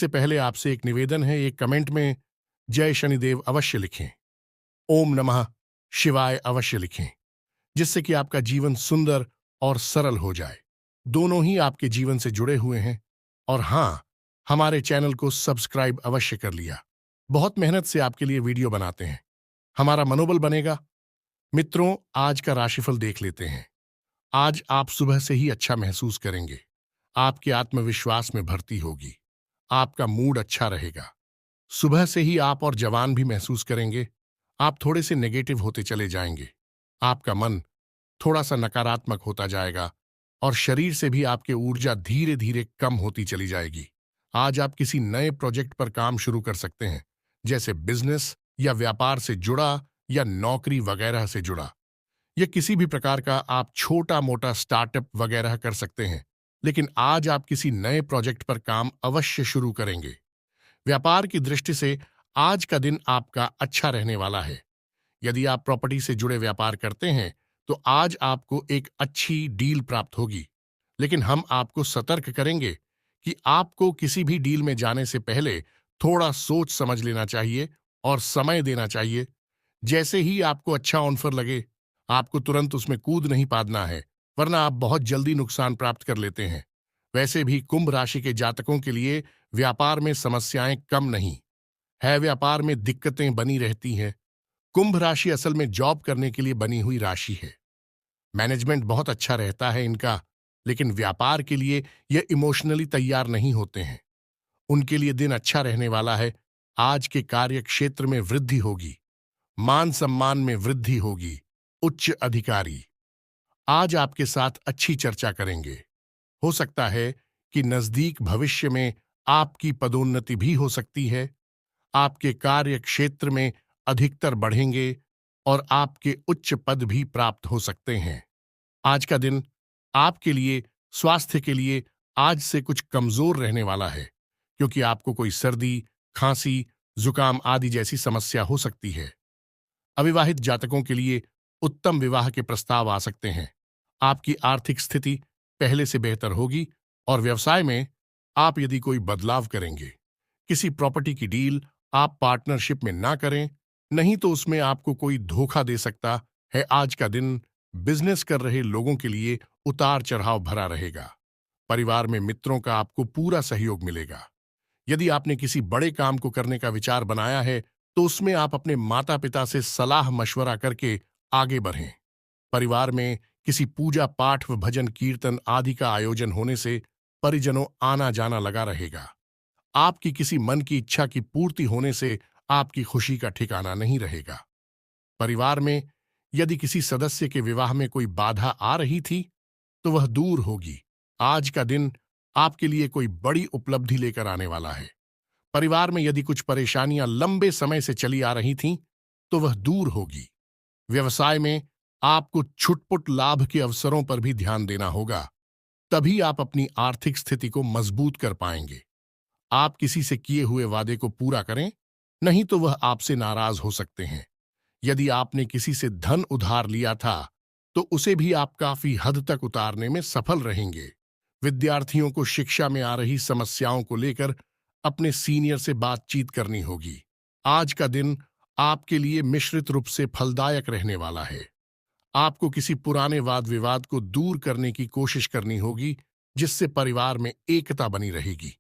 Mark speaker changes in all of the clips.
Speaker 1: से पहले आपसे एक निवेदन है, एक कमेंट में जय शनिदेव अवश्य लिखें। ओम नमः शिवाय अवश्य लिखें, जिससे कि आपका जीवन सुंदर और सरल हो जाए। दोनों ही आपके जीवन से जुड़े हुए हैं। और हाँ, हमारे चैनल को सब्सक्राइब अवश्य कर लिया। बहुत मेहनत से आपके लिए वीडियो बनाते हैं, हमारा मनोबल बनेगा। मित्रों, आज का राशिफल देख लेते हैं। आज आप सुबह से ही अच्छा महसूस करेंगे। आपके आत्मविश्वास में भर्ती होगी। आपका मूड अच्छा रहेगा। सुबह से ही आप और जवान भी महसूस करेंगे। आप थोड़े से नेगेटिव होते चले जाएंगे। आपका मन थोड़ा सा नकारात्मक होता जाएगा और शरीर से भी आपकी ऊर्जा धीरे धीरे कम होती चली जाएगी। आज आप किसी नए प्रोजेक्ट पर काम शुरू कर सकते हैं, जैसे बिजनेस या व्यापार से जुड़ा या नौकरी वगैरह से जुड़ा। या किसी भी प्रकार का आप छोटा मोटा स्टार्टअप वगैरह कर सकते हैं। लेकिन आज आप किसी नए प्रोजेक्ट पर काम अवश्य शुरू करेंगे। व्यापार की दृष्टि से आज का दिन आपका अच्छा रहने वाला है। यदि आप प्रॉपर्टी से जुड़े व्यापार करते हैं तो आज आपको एक अच्छी डील प्राप्त होगी। लेकिन हम आपको सतर्क करेंगे कि आपको किसी भी डील में जाने से पहले थोड़ा सोच समझ लेना चाहिए और समय देना चाहिए। जैसे ही आपको अच्छा ऑफर लगे, आपको तुरंत उसमें कूद नहीं पादना है, वरना आप बहुत जल्दी नुकसान प्राप्त कर लेते हैं। वैसे भी कुंभ राशि के जातकों के लिए व्यापार में समस्याएं कम नहीं है, व्यापार में दिक्कतें बनी रहती हैं। कुंभ राशि असल में जॉब करने के लिए बनी हुई राशि है। मैनेजमेंट बहुत अच्छा रहता है इनका, लेकिन व्यापार के लिए यह इमोशनली तैयार नहीं होते हैं। उनके लिए दिन अच्छा रहने वाला है। आज के कार्य क्षेत्र में वृद्धि होगी। मान सम्मान में वृद्धि होगी। उच्च अधिकारी आज आपके साथ अच्छी चर्चा करेंगे। हो सकता है कि नजदीक भविष्य में आपकी पदोन्नति भी हो सकती है। आपके कार्य क्षेत्र में अधिकतर बढ़ेंगे और आपके उच्च पद भी प्राप्त हो सकते हैं। आज का दिन आपके लिए स्वास्थ्य के लिए आज से कुछ कमजोर रहने वाला है, क्योंकि आपको कोई सर्दी, खांसी, जुकाम आदि जैसी समस्या हो सकती है। अविवाहित जातकों के लिए उत्तम विवाह के प्रस्ताव आ सकते हैं। आपकी आर्थिक स्थिति पहले से बेहतर होगी और व्यवसाय में आप यदि कोई बदलाव करेंगे, किसी प्रॉपर्टी की डील आप पार्टनरशिप में ना करें, नहीं तो उसमें आपको कोई धोखा दे सकता है। आज का दिन बिजनेस कर रहे लोगों के लिए उतार चढ़ाव भरा रहेगा। परिवार में मित्रों का आपको पूरा सहयोग मिलेगा। यदि आपने किसी बड़े काम को करने का विचार बनाया है तो उसमें आप अपने माता पिता से सलाह मशवरा करके आगे बढ़ें। परिवार में किसी पूजा पाठ व भजन कीर्तन आदि का आयोजन होने से परिजनों आना जाना लगा रहेगा। आपकी किसी मन की इच्छा की पूर्ति होने से आपकी खुशी का ठिकाना नहीं रहेगा। परिवार में यदि किसी सदस्य के विवाह में कोई बाधा आ रही थी तो वह दूर होगी। आज का दिन आपके लिए कोई बड़ी उपलब्धि लेकर आने वाला है। परिवार में यदि कुछ परेशानियां लंबे समय से चली आ रही थीं, तो वह दूर होगी। व्यवसाय में आपको छुटपुट लाभ के अवसरों पर भी ध्यान देना होगा, तभी आप अपनी आर्थिक स्थिति को मजबूत कर पाएंगे। आप किसी से किए हुए वादे को पूरा करें, नहीं तो वह आपसे नाराज हो सकते हैं। यदि आपने किसी से धन उधार लिया था, तो उसे भी आप काफी हद तक उतारने में सफल रहेंगे। विद्यार्थियों को शिक्षा में आ रही समस्याओं को लेकर अपने सीनियर से बातचीत करनी होगी। आज का दिन आपके लिए मिश्रित रूप से फलदायक रहने वाला है। आपको किसी पुराने वाद विवाद को दूर करने की कोशिश करनी होगी, जिससे परिवार में एकता बनी रहेगी।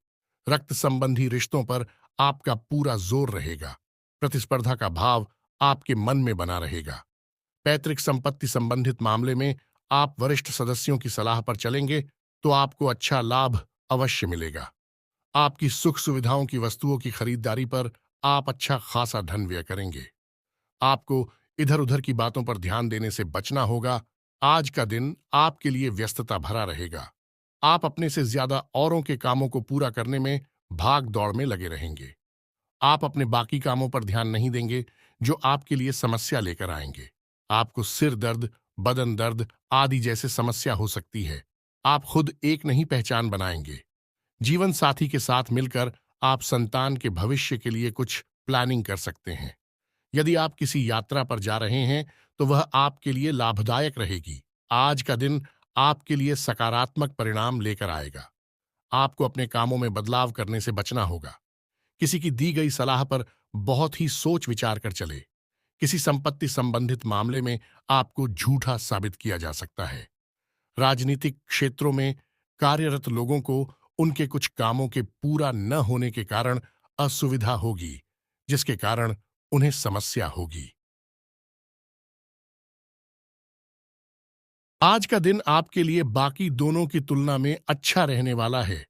Speaker 1: रक्त संबंधी रिश्तों पर आपका पूरा जोर रहेगा। प्रतिस्पर्धा का भाव आपके मन में बना रहेगा। पैतृक संपत्ति संबंधित मामले में आप वरिष्ठ सदस्यों की सलाह पर चलेंगे तो आपको अच्छा लाभ अवश्य मिलेगा। आपकी सुख सुविधाओं की वस्तुओं की खरीदारी पर आप अच्छा खासा धन व्यय करेंगे। आपको इधर उधर की बातों पर ध्यान देने से बचना होगा। आज का दिन आपके लिए व्यस्तता भरा रहेगा। आप अपने से ज्यादा औरों के कामों को पूरा करने में भाग दौड़ में लगे रहेंगे। आप अपने बाकी कामों पर ध्यान नहीं देंगे, जो आपके लिए समस्या लेकर आएंगे। आपको सिर दर्द, बदन दर्द आदि जैसे समस्या हो सकती है। आप खुद एक नहीं पहचान बनाएंगे। जीवन साथी के साथ मिलकर आप संतान के भविष्य के लिए कुछ प्लानिंग कर सकते हैं। यदि आप किसी यात्रा पर जा रहे हैं तो वह आपके लिए लाभदायक रहेगी। आज का दिन आपके लिए सकारात्मक परिणाम लेकर आएगा। आपको अपने कामों में बदलाव करने से बचना होगा। किसी की दी गई सलाह पर बहुत ही सोच विचार कर चले। किसी संपत्ति संबंधित मामले में आपको झूठा साबित किया जा सकता है। राजनीतिक क्षेत्रों में कार्यरत लोगों को उनके कुछ कामों के पूरा न होने के कारण असुविधा होगी, जिसके कारण उन्हें समस्या होगी। आज का दिन आपके लिए बाकी दोनों की तुलना में अच्छा रहने वाला है।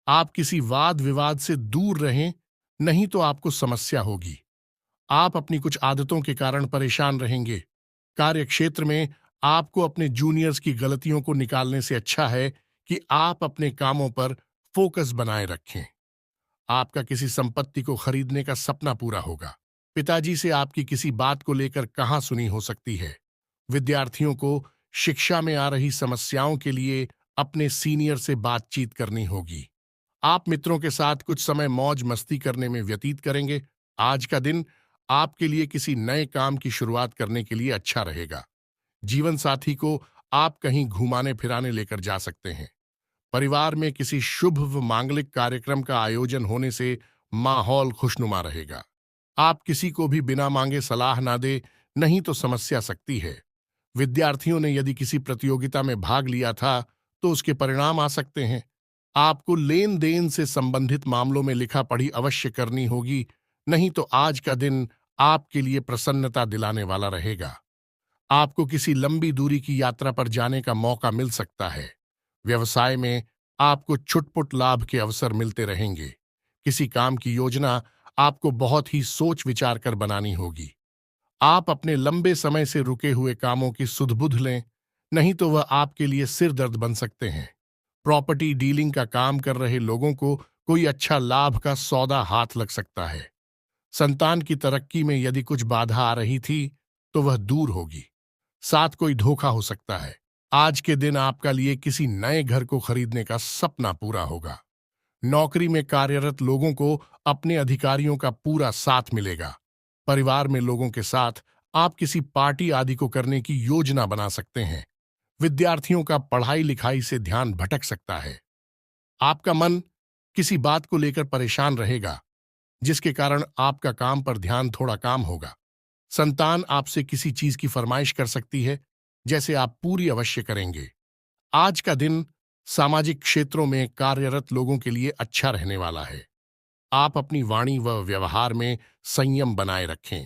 Speaker 1: आप किसी वाद विवाद से दूर रहें, नहीं तो आपको समस्या होगी। आप अपनी कुछ आदतों के कारण परेशान रहेंगे। कार्य क्षेत्र में आपको अपने जूनियर्स की गलतियों को निकालने से अच्छा है कि आप अपने कामों पर फोकस बनाए रखें। आपका किसी संपत्ति को खरीदने का सपना पूरा होगा। पिताजी से आपकी किसी बात को लेकर कहाँ सुनी हो सकती है। विद्यार्थियों को शिक्षा में आ रही समस्याओं के लिए अपने सीनियर से बातचीत करनी होगी। आप मित्रों के साथ कुछ समय मौज मस्ती करने में व्यतीत करेंगे। आज का दिन आपके लिए किसी नए काम की शुरुआत करने के लिए अच्छा रहेगा। जीवन साथी को आप कहीं घुमाने फिराने लेकर जा सकते हैं। परिवार में किसी शुभ व मांगलिक कार्यक्रम का आयोजन होने से माहौल खुशनुमा रहेगा। आप किसी को भी बिना मांगे सलाह ना दे, नहीं तो समस्या सकती है। विद्यार्थियों ने यदि किसी प्रतियोगिता में भाग लिया था तो उसके परिणाम आ सकते हैं। आपको लेन देन से संबंधित मामलों में लिखा पढ़ी अवश्य करनी होगी, नहीं तो आज का दिन आपके लिए प्रसन्नता दिलाने वाला रहेगा। आपको किसी लंबी दूरी की यात्रा पर जाने का मौका मिल सकता है। व्यवसाय में आपको छुटपुट लाभ के अवसर मिलते रहेंगे। किसी काम की योजना आपको बहुत ही सोच विचार कर बनानी होगी। आप अपने लंबे समय से रुके हुए कामों की सुध-बुध लें, नहीं तो वह आपके लिए सिर दर्द बन सकते हैं। प्रॉपर्टी डीलिंग का काम कर रहे लोगों को कोई अच्छा लाभ का सौदा हाथ लग सकता है। संतान की तरक्की में यदि कुछ बाधा आ रही थी, तो वह दूर होगी। साथ कोई धोखा हो सकता है। आज के दिन आपका लिए किसी नए घर को खरीदने का सपना पूरा होगा। नौकरी में कार्यरत लोगों को अपने अधिकारियों का पूरा साथ मिलेगा। परिवार में लोगों के साथ आप किसी पार्टी आदि को करने की योजना बना सकते हैं। विद्यार्थियों का पढ़ाई लिखाई से ध्यान भटक सकता है। आपका मन किसी बात को लेकर परेशान रहेगा, जिसके कारण आपका काम पर ध्यान थोड़ा काम होगा। संतान आपसे किसी चीज की फरमाइश कर सकती है, जैसे आप पूरी अवश्य करेंगे। आज का दिन सामाजिक क्षेत्रों में कार्यरत लोगों के लिए अच्छा रहने वाला है। आप अपनी वाणी व व्यवहार में संयम बनाए रखें,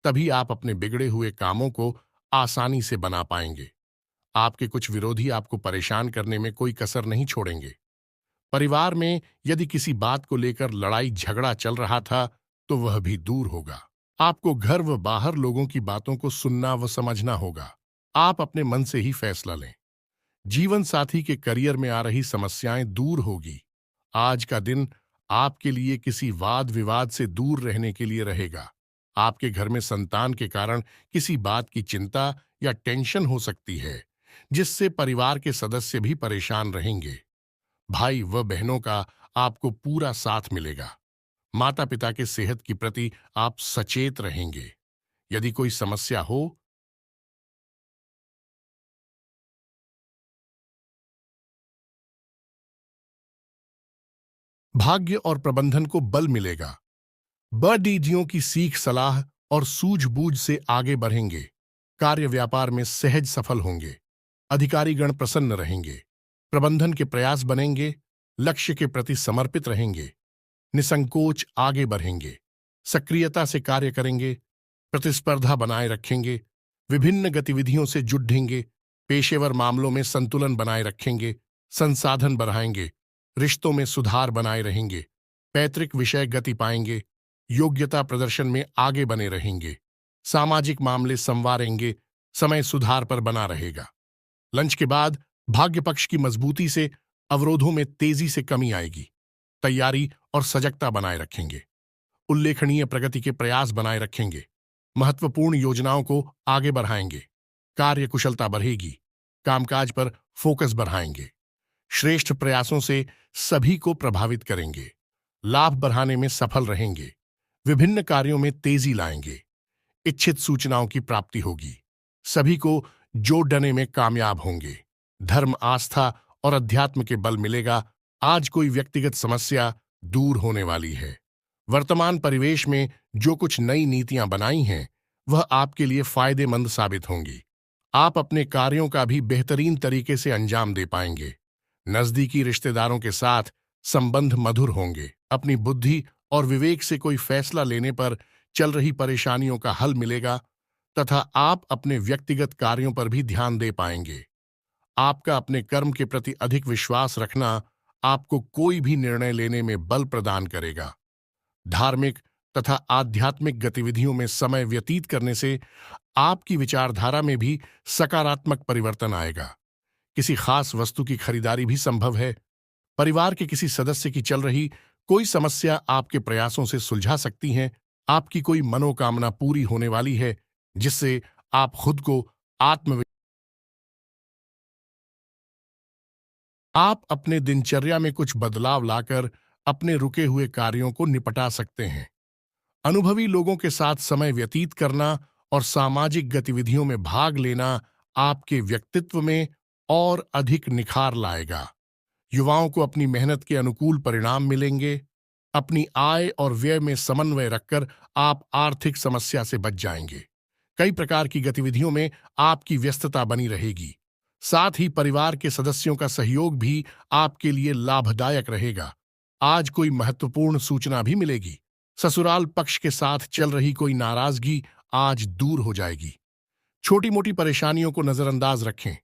Speaker 1: तभी आप अपने बिगड़े हुए कामों को आसानी से बना पाएंगे। आपके कुछ विरोधी आपको परेशान करने में कोई कसर नहीं छोड़ेंगे। परिवार में यदि किसी बात को लेकर लड़ाई झगड़ा चल रहा था, तो वह भी दूर होगा। आपको घर व बाहर लोगों की बातों को सुनना व समझना होगा। आप अपने मन से ही फैसला लें। जीवन साथी के करियर में आ रही समस्याएं दूर होगी। आज का दिन आपके लिए किसी वाद विवाद से दूर रहने के लिए रहेगा। आपके घर में संतान के कारण किसी बात की चिंता या टेंशन हो सकती है, जिससे परिवार के सदस्य भी परेशान रहेंगे। भाई व बहनों का आपको पूरा साथ मिलेगा। माता पिता के सेहत की प्रति आप सचेत रहेंगे। यदि कोई समस्या हो, भाग्य और प्रबंधन को बल मिलेगा। बड़ीजियों की सीख सलाह और सूझबूझ से आगे बढ़ेंगे। कार्य व्यापार में सहज सफल होंगे। अधिकारीगण प्रसन्न रहेंगे। प्रबंधन के प्रयास बनेंगे। लक्ष्य के प्रति समर्पित रहेंगे। निसंकोच आगे बढ़ेंगे। सक्रियता से कार्य करेंगे। प्रतिस्पर्धा बनाए रखेंगे। विभिन्न गतिविधियों से जुटेंगे। पेशेवर मामलों में संतुलन बनाए रखेंगे। संसाधन बढ़ाएंगे। रिश्तों में सुधार बनाए रहेंगे। पैतृक विषय गति पाएंगे। योग्यता प्रदर्शन में आगे बने रहेंगे। सामाजिक मामले संवारेंगे। समय सुधार पर बना रहेगा। लंच के बाद भाग्य पक्ष की मजबूती से अवरोधों में तेजी से कमी आएगी। तैयारी और सजगता बनाए रखेंगे। उल्लेखनीय प्रगति के प्रयास बनाए रखेंगे। महत्वपूर्ण योजनाओं को आगे बढ़ाएंगे। कार्य कुशलता बढ़ेगी। कामकाज पर फोकस बढ़ाएंगे। श्रेष्ठ प्रयासों से सभी को प्रभावित करेंगे। लाभ बढ़ाने में सफल रहेंगे। विभिन्न कार्यों में तेजी लाएंगे। इच्छित सूचनाओं की प्राप्ति होगी। सभी को जोड़ने में कामयाब होंगे। धर्म आस्था और अध्यात्म के बल मिलेगा। आज कोई व्यक्तिगत समस्या दूर होने वाली है। वर्तमान परिवेश में जो कुछ नई नीतियां बनाई हैं, वह आपके लिए फायदेमंद साबित होंगी। आप अपने कार्यों का भी बेहतरीन तरीके से अंजाम दे पाएंगे। नजदीकी रिश्तेदारों के साथ संबंध मधुर होंगे। अपनी बुद्धि और विवेक से कोई फैसला लेने पर चल रही परेशानियों का हल मिलेगा तथा आप अपने व्यक्तिगत कार्यों पर भी ध्यान दे पाएंगे। आपका अपने कर्म के प्रति अधिक विश्वास रखना आपको कोई भी निर्णय लेने में बल प्रदान करेगा। धार्मिक तथा आध्यात्मिक गतिविधियों में समय व्यतीत करने से आपकी विचारधारा में भी सकारात्मक परिवर्तन आएगा। किसी खास वस्तु की खरीदारी भी संभव है। परिवार के किसी सदस्य की चल रही कोई समस्या आपके प्रयासों से सुलझा सकती है। आपकी कोई मनोकामना पूरी होने वाली है, जिससे आप खुद को आत्म आप अपने दिनचर्या में कुछ बदलाव लाकर अपने रुके हुए कार्यों को निपटा सकते हैं। अनुभवी लोगों के साथ समय व्यतीत करना और सामाजिक गतिविधियों में भाग लेना आपके व्यक्तित्व में और अधिक निखार लाएगा। युवाओं को अपनी मेहनत के अनुकूल परिणाम मिलेंगे। अपनी आय और व्यय में समन्वय रखकर आप आर्थिक समस्या से बच जाएंगे। कई प्रकार की गतिविधियों में आपकी व्यस्तता बनी रहेगी। साथ ही परिवार के सदस्यों का सहयोग भी आपके लिए लाभदायक रहेगा। आज कोई महत्वपूर्ण सूचना भी मिलेगी। ससुराल पक्ष के साथ चल रही कोई नाराजगी आज दूर हो जाएगी। छोटी मोटी परेशानियों को नजरअंदाज रखें।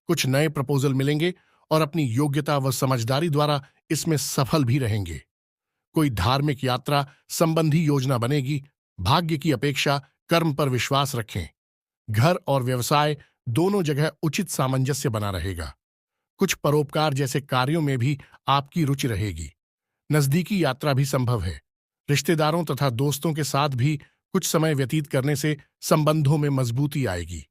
Speaker 1: कुछ नए प्रपोजल मिलेंगे और अपनी योग्यता व समझदारी द्वारा इसमें सफल भी रहेंगे। कोई धार्मिक यात्रा संबंधी योजना बनेगी। भाग्य की अपेक्षा कर्म पर विश्वास रखें। घर और व्यवसाय दोनों जगह उचित सामंजस्य बना रहेगा। कुछ परोपकार जैसे कार्यों में भी आपकी रुचि रहेगी। नजदीकी यात्रा भी संभव है। रिश्तेदारों तथा दोस्तों के साथ भी कुछ समय व्यतीत करने से संबंधों में मजबूती आएगी।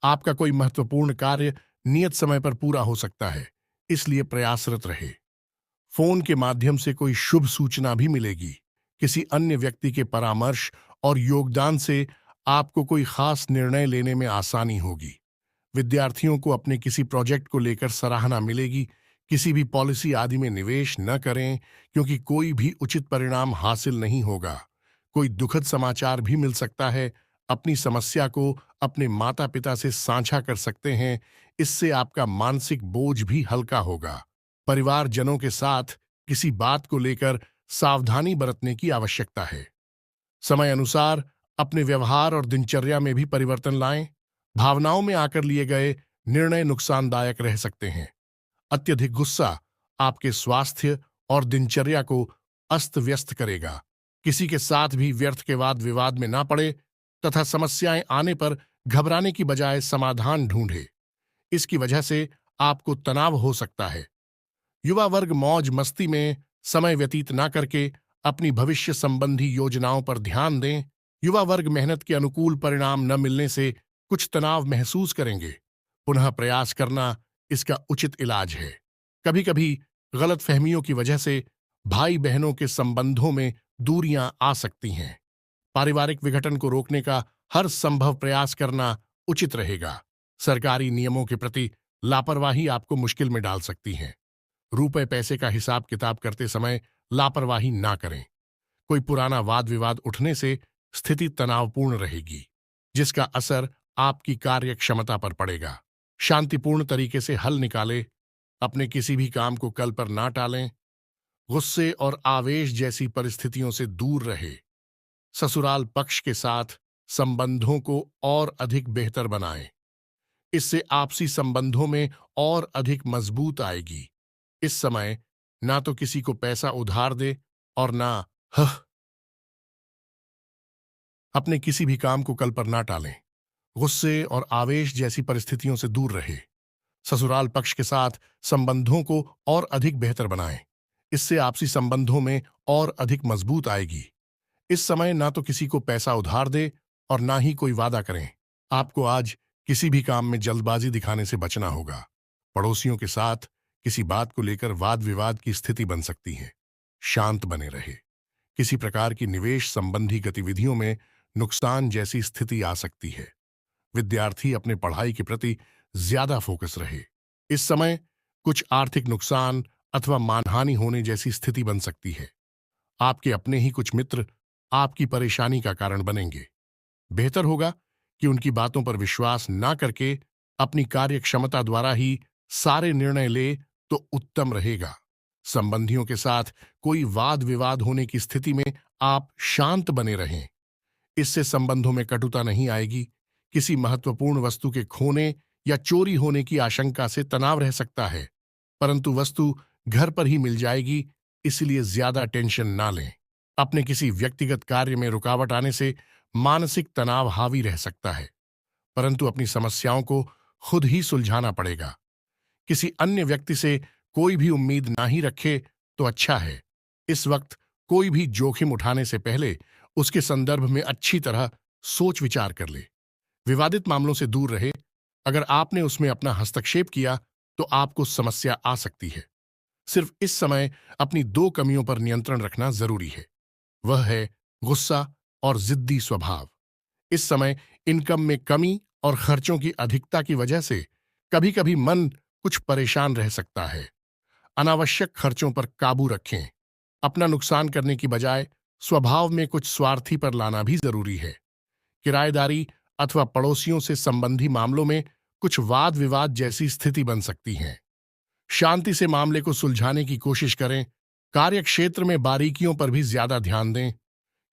Speaker 1: आपका कोई महत्वपूर्ण कार्य नियत समय पर पूरा हो सकता है, इसलिए प्रयासरत रहे। फोन के माध्यम से कोई शुभ सूचना भी मिलेगी। किसी अन्य व्यक्ति के परामर्श और योगदान से आपको कोई खास निर्णय लेने में आसानी होगी। विद्यार्थियों को अपने किसी प्रोजेक्ट को लेकर सराहना मिलेगी। किसी भी पॉलिसी आदि में निवेश न करें, क्योंकि कोई भी उचित परिणाम हासिल नहीं होगा। कोई दुखद समाचार भी मिल सकता है। अपनी समस्या को अपने माता पिता से साझा कर सकते हैं। इससे आपका मानसिक बोझ भी हल्का होगा। परिवारजनों के साथ किसी बात को लेकर सावधानी बरतने की आवश्यकता है। समय अनुसार अपने व्यवहार और दिनचर्या में भी परिवर्तन लाएं। भावनाओं में आकर लिए गए निर्णय नुकसानदायक रह सकते हैं। अत्यधिक गुस्सा आपके स्वास्थ्य और दिनचर्या को अस्त व्यस्त करेगा। किसी के साथ भी व्यर्थ के वाद विवाद में ना पड़े तथा समस्याएं आने पर घबराने की बजाय समाधान ढूंढे। इसकी वजह से आपको तनाव हो सकता है। युवा वर्ग मौज मस्ती में समय व्यतीत ना करके अपनी भविष्य संबंधी योजनाओं पर ध्यान दें। युवा वर्ग मेहनत के अनुकूल परिणाम न मिलने से कुछ तनाव महसूस करेंगे। पुनः प्रयास करना इसका उचित इलाज है। कभी कभी गलतफहमियों की वजह से भाई बहनों के संबंधों में दूरियां आ सकती हैं। पारिवारिक विघटन को रोकने का हर संभव प्रयास करना उचित रहेगा। सरकारी नियमों के प्रति लापरवाही आपको मुश्किल में डाल सकती है। रुपए पैसे का हिसाब किताब करते समय लापरवाही ना करें। कोई पुराना वाद विवाद उठने से स्थिति तनावपूर्ण रहेगी, जिसका असर आपकी कार्य क्षमता पर पड़ेगा। शांतिपूर्ण तरीके से हल निकालें। अपने किसी भी काम को कल पर ना टालें। गुस्से और आवेश जैसी परिस्थितियों से दूर रहे। ससुराल पक्ष के साथ संबंधों को और अधिक बेहतर बनाएं। इससे आपसी संबंधों में और अधिक मजबूत आएगी। इस समय ना तो किसी को पैसा उधार दे और ना हह अपने किसी भी काम को कल पर ना टालें। गुस्से और आवेश जैसी परिस्थितियों से दूर रहे। ससुराल पक्ष के साथ संबंधों को और अधिक बेहतर बनाएं। इससे आपसी संबंधों में और अधिक मजबूत आएगी। इस समय ना तो किसी को पैसा उधार दे और ना ही कोई वादा करें। आपको आज किसी भी काम में जल्दबाजी दिखाने से बचना होगा। पड़ोसियों के साथ किसी बात को लेकर वाद विवाद की स्थिति बन सकती है। शांत बने रहे। किसी प्रकार की निवेश संबंधी गतिविधियों में नुकसान जैसी स्थिति आ सकती है। विद्यार्थी अपने पढ़ाई के प्रति ज्यादा फोकस रहे। इस समय कुछ आर्थिक नुकसान अथवा मानहानि होने जैसी स्थिति बन सकती है। आपके अपने ही कुछ मित्र आपकी परेशानी का कारण बनेंगे। बेहतर होगा कि उनकी बातों पर विश्वास ना करके अपनी कार्य क्षमता द्वारा ही सारे निर्णय ले तो उत्तम रहेगा। संबंधियों के साथ कोई वाद विवाद होने की स्थिति में आप शांत बने रहें। इससे संबंधों में कटुता नहीं आएगी। किसी महत्वपूर्ण वस्तु के खोने या चोरी होने की आशंका से तनाव रह सकता है, परंतु वस्तु घर पर ही मिल जाएगी, इसलिए ज्यादा टेंशन ना लें। अपने किसी व्यक्तिगत कार्य में रुकावट आने से मानसिक तनाव हावी रह सकता है, परंतु अपनी समस्याओं को खुद ही सुलझाना पड़ेगा। किसी अन्य व्यक्ति से कोई भी उम्मीद ना ही रखे तो अच्छा है। इस वक्त कोई भी जोखिम उठाने से पहले उसके संदर्भ में अच्छी तरह सोच विचार कर ले। विवादित मामलों से दूर रहे। अगर आपने उसमें अपना हस्तक्षेप किया तो आपको समस्या आ सकती है। सिर्फ इस समय अपनी दो कमियों पर नियंत्रण रखना जरूरी है। वह है गुस्सा और जिद्दी स्वभाव। इस समय इनकम में कमी और खर्चों की अधिकता की वजह से कभी कभी मन कुछ परेशान रह सकता है। अनावश्यक खर्चों पर काबू रखें। अपना नुकसान करने की बजाय स्वभाव में कुछ स्वार्थी पर लाना भी जरूरी है। किराएदारी अथवा पड़ोसियों से संबंधी मामलों में कुछ वाद विवाद जैसी स्थिति बन सकती है। शांति से मामले को सुलझाने की कोशिश करें। कार्य क्षेत्र में बारीकियों पर भी ज्यादा ध्यान दें,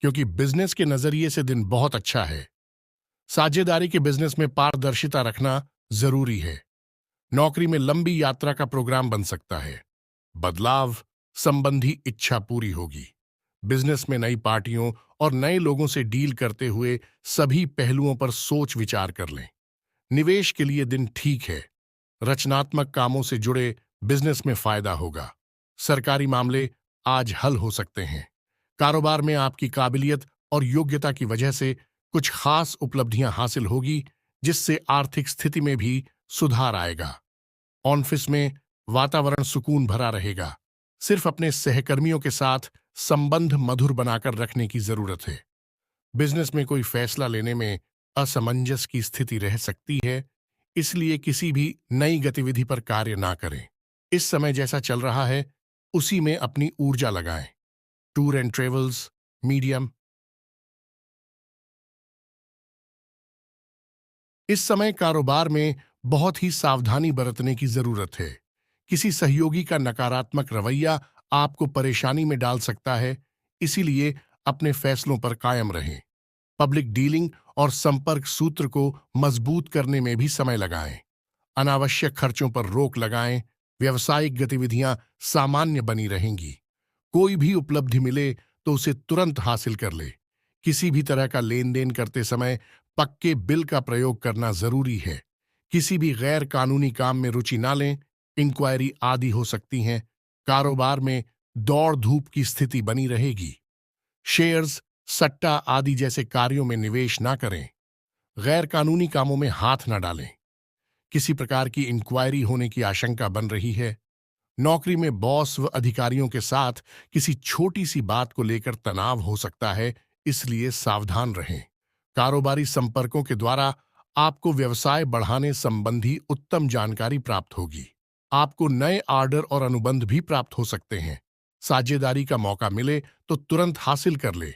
Speaker 1: क्योंकि बिजनेस के नजरिए से दिन बहुत अच्छा है। साझेदारी के बिजनेस में पारदर्शिता रखना जरूरी है। नौकरी में लंबी यात्रा का प्रोग्राम बन सकता है। बदलाव संबंधी इच्छा पूरी होगी। बिजनेस में नई पार्टियों और नए लोगों से डील करते हुए सभी पहलुओं पर सोच विचार कर लें। निवेश के लिए दिन ठीक है। रचनात्मक कामों से जुड़े बिजनेस में फायदा होगा। सरकारी मामले आज हल हो सकते हैं। कारोबार में आपकी काबिलियत और योग्यता की वजह से कुछ खास उपलब्धियां हासिल होगी, जिससे आर्थिक स्थिति में भी सुधार आएगा। ऑफिस में वातावरण सुकून भरा रहेगा। सिर्फ अपने सहकर्मियों के साथ संबंध मधुर बनाकर रखने की जरूरत है। बिजनेस में कोई फैसला लेने में असमंजस की स्थिति रह सकती है, इसलिए किसी भी नई गतिविधि पर कार्य ना करें। इस समय जैसा चल रहा है उसी में अपनी ऊर्जा लगाएं। Tour and travels medium. इस समय कारोबार में बहुत ही सावधानी बरतने की जरूरत है। किसी सहयोगी का नकारात्मक रवैया आपको परेशानी में डाल सकता है, इसीलिए अपने फैसलों पर कायम रहें। पब्लिक डीलिंग और संपर्क सूत्र को मजबूत करने में भी समय लगाएं। अनावश्यक खर्चों पर रोक लगाएं। व्यावसायिक गतिविधियां सामान्य बनी रहेंगी। कोई भी उपलब्धि मिले तो उसे तुरंत हासिल कर ले। किसी भी तरह का लेन देन करते समय पक्के बिल का प्रयोग करना जरूरी है। किसी भी गैर कानूनी काम में रुचि ना लें। इंक्वायरी आदि हो सकती हैं। कारोबार में दौड़ धूप की स्थिति बनी रहेगी। शेयर्स, सट्टा आदि जैसे कार्यों में निवेश ना करें। गैर कानूनी कामों में हाथ ना डालें। किसी प्रकार की इंक्वायरी होने की आशंका बन रही है। नौकरी में बॉस व अधिकारियों के साथ किसी छोटी सी बात को लेकर तनाव हो सकता है, इसलिए सावधान रहें। कारोबारी संपर्कों के द्वारा आपको व्यवसाय बढ़ाने संबंधी उत्तम जानकारी प्राप्त होगी। आपको नए ऑर्डर और अनुबंध भी प्राप्त हो सकते हैं। साझेदारी का मौका मिले तो तुरंत हासिल कर ले।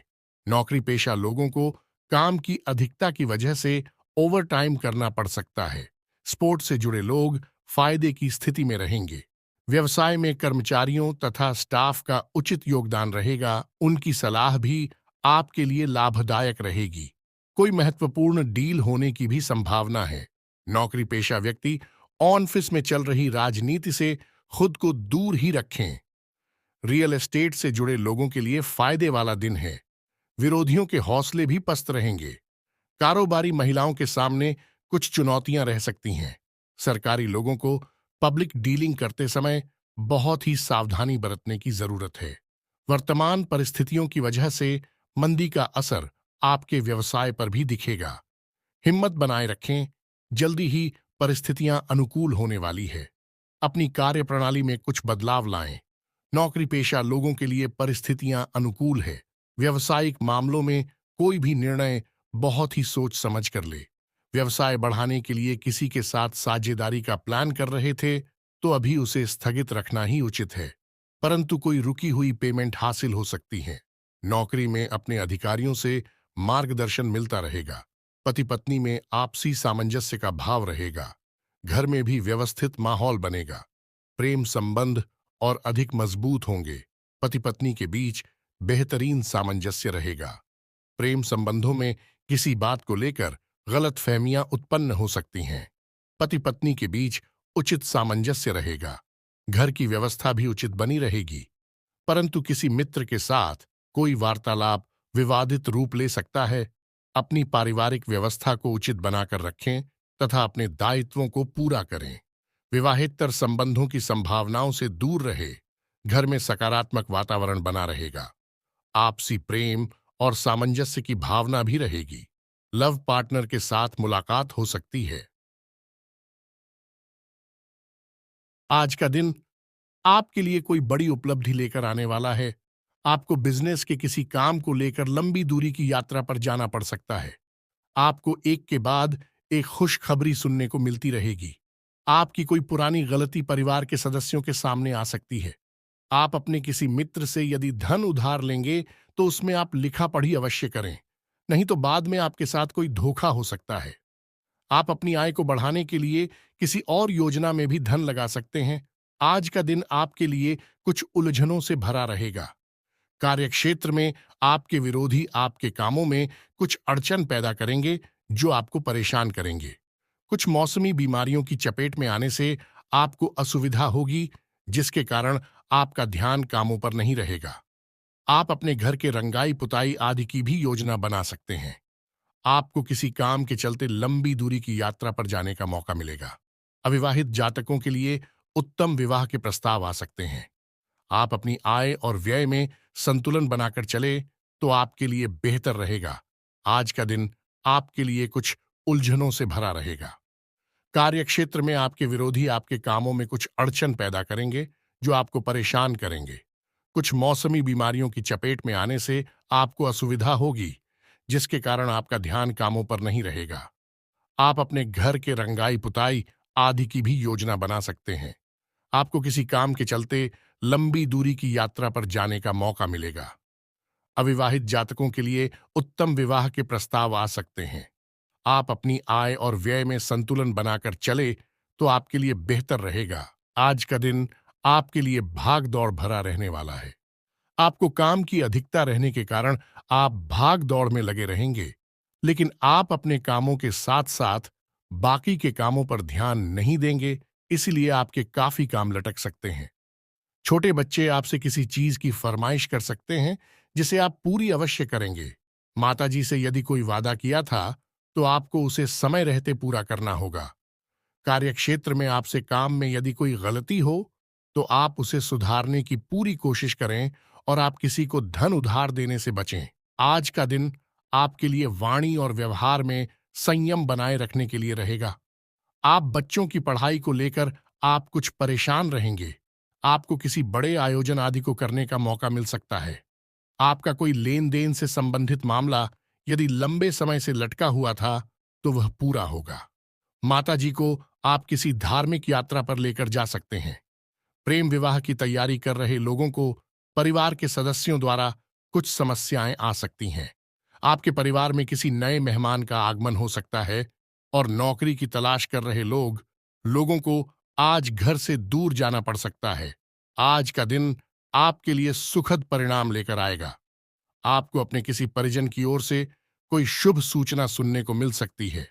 Speaker 1: नौकरी पेशा लोगों को काम की अधिकता की वजह से ओवरटाइम करना पड़ सकता है। स्पोर्ट्स से जुड़े लोग फायदे की स्थिति में रहेंगे। व्यवसाय में कर्मचारियों तथा स्टाफ का उचित योगदान रहेगा। उनकी सलाह भी आपके लिए लाभदायक रहेगी। कोई महत्वपूर्ण डील होने की भी संभावना है। नौकरी पेशा व्यक्ति ऑफिस में चल रही राजनीति से खुद को दूर ही रखें। रियल एस्टेट से जुड़े लोगों के लिए फायदे वाला दिन है। विरोधियों के हौसले भी पस्त रहेंगे। कारोबारी महिलाओं के सामने कुछ चुनौतियां रह सकती हैं। सरकारी लोगों को पब्लिक डीलिंग करते समय बहुत ही सावधानी बरतने की जरूरत है। वर्तमान परिस्थितियों की वजह से मंदी का असर आपके व्यवसाय पर भी दिखेगा। हिम्मत बनाए रखें। जल्दी ही परिस्थितियां अनुकूल होने वाली है। अपनी कार्य प्रणाली में कुछ बदलाव लाएं। नौकरी पेशा लोगों के लिए परिस्थितियां अनुकूल है। व्यवसायिक मामलों में कोई भी निर्णय बहुत ही सोच समझ कर ले। व्यवसाय बढ़ाने के लिए किसी के साथ साझेदारी का प्लान कर रहे थे तो अभी उसे स्थगित रखना ही उचित है, परंतु कोई रुकी हुई पेमेंट हासिल हो सकती है। नौकरी में अपने अधिकारियों से मार्गदर्शन मिलता रहेगा। पति पत्नी में आपसी सामंजस्य का भाव रहेगा। घर में भी व्यवस्थित माहौल बनेगा। प्रेम संबंध और अधिक मजबूत होंगे। पति पत्नी के बीच बेहतरीन सामंजस्य रहेगा। प्रेम संबंधों में किसी बात को लेकर गलतफहमियां उत्पन्न हो सकती हैं। पति पत्नी के बीच उचित सामंजस्य रहेगा। घर की व्यवस्था भी उचित बनी रहेगी, परंतु किसी मित्र के साथ कोई वार्तालाप विवादित रूप ले सकता है। अपनी पारिवारिक व्यवस्था को उचित बनाकर रखें तथा अपने दायित्वों को पूरा करें। विवाहेतर संबंधों की संभावनाओं से दूर रहे। घर में सकारात्मक वातावरण बना रहेगा। आपसी प्रेम और सामंजस्य की भावना भी रहेगी। लव पार्टनर के साथ मुलाकात हो सकती है। आज का दिन आपके लिए कोई बड़ी उपलब्धि लेकर आने वाला है। आपको बिजनेस के किसी काम को लेकर लंबी दूरी की यात्रा पर जाना पड़ सकता है। आपको एक के बाद एक खुशखबरी सुनने को मिलती रहेगी। आपकी कोई पुरानी गलती परिवार के सदस्यों के सामने आ सकती है। आप अपने किसी मित्र से यदि धन उधार लेंगे तो उसमें आप लिखा पढ़ी अवश्य करें, नहीं तो बाद में आपके साथ कोई धोखा हो सकता है। आप अपनी आय को बढ़ाने के लिए किसी और योजना में भी धन लगा सकते हैं। आज का दिन आपके लिए कुछ उलझनों से भरा रहेगा। कार्यक्षेत्र में आपके विरोधी आपके कामों में कुछ अड़चन पैदा करेंगे जो आपको परेशान करेंगे। कुछ मौसमी बीमारियों की चपेट में आने से आपको असुविधा होगी, जिसके कारण आपका ध्यान कामों पर नहीं रहेगा। आप अपने घर के रंगाई पुताई आदि की भी योजना बना सकते हैं। आपको किसी काम के चलते लंबी दूरी की यात्रा पर जाने का मौका मिलेगा। अविवाहित जातकों के लिए उत्तम विवाह के प्रस्ताव आ सकते हैं। आप अपनी आय और व्यय में संतुलन बनाकर चले तो आपके लिए बेहतर रहेगा। आज का दिन आपके लिए कुछ उलझनों से भरा रहेगा। कार्यक्षेत्र में आपके विरोधी आपके कामों में कुछ अड़चन पैदा करेंगे जो आपको परेशान करेंगे। कुछ मौसमी बीमारियों की चपेट में आने से आपको असुविधा होगी, जिसके कारण आपका ध्यान कामों पर नहीं रहेगा। आप अपने घर के रंगाई पुताई आदि की भी योजना बना सकते हैं। आपको किसी काम के चलते लंबी दूरी की यात्रा पर जाने का मौका मिलेगा। अविवाहित जातकों के लिए उत्तम विवाह के प्रस्ताव आ सकते हैं। आप अपनी आय और व्यय में संतुलन बनाकर चले तो आपके लिए बेहतर रहेगा। आज का दिन आपके लिए भाग दौड़ भरा रहने वाला है। आपको काम की अधिकता रहने के कारण आप भाग दौड़ में लगे रहेंगे, लेकिन आप अपने कामों के साथ साथ बाकी के कामों पर ध्यान नहीं देंगे, इसलिए आपके काफी काम लटक सकते हैं। छोटे बच्चे आपसे किसी चीज की फरमाइश कर सकते हैं जिसे आप पूरी अवश्य करेंगे। माताजी से यदि कोई वादा किया था तो आपको उसे समय रहते पूरा करना होगा। कार्यक्षेत्र में आपसे काम में यदि कोई गलती हो तो आप उसे सुधारने की पूरी कोशिश करें और आप किसी को धन उधार देने से बचें। आज का दिन आपके लिए वाणी और व्यवहार में संयम बनाए रखने के लिए रहेगा। आप बच्चों की पढ़ाई को लेकर आप कुछ परेशान रहेंगे। आपको किसी बड़े आयोजन आदि को करने का मौका मिल सकता है। आपका कोई लेन देन से संबंधित मामला यदि लंबे समय से लटका हुआ था तो वह पूरा होगा। माताजी को आप किसी धार्मिक यात्रा पर लेकर जा सकते हैं। प्रेम विवाह की तैयारी कर रहे लोगों को परिवार के सदस्यों द्वारा कुछ समस्याएं आ सकती हैं। आपके परिवार में किसी नए मेहमान का आगमन हो सकता है और नौकरी की तलाश कर रहे लोगों को आज घर से दूर जाना पड़ सकता है। आज का दिन आपके लिए सुखद परिणाम लेकर आएगा। आपको अपने किसी परिजन की ओर से कोई शुभ सूचना सुनने को मिल सकती है।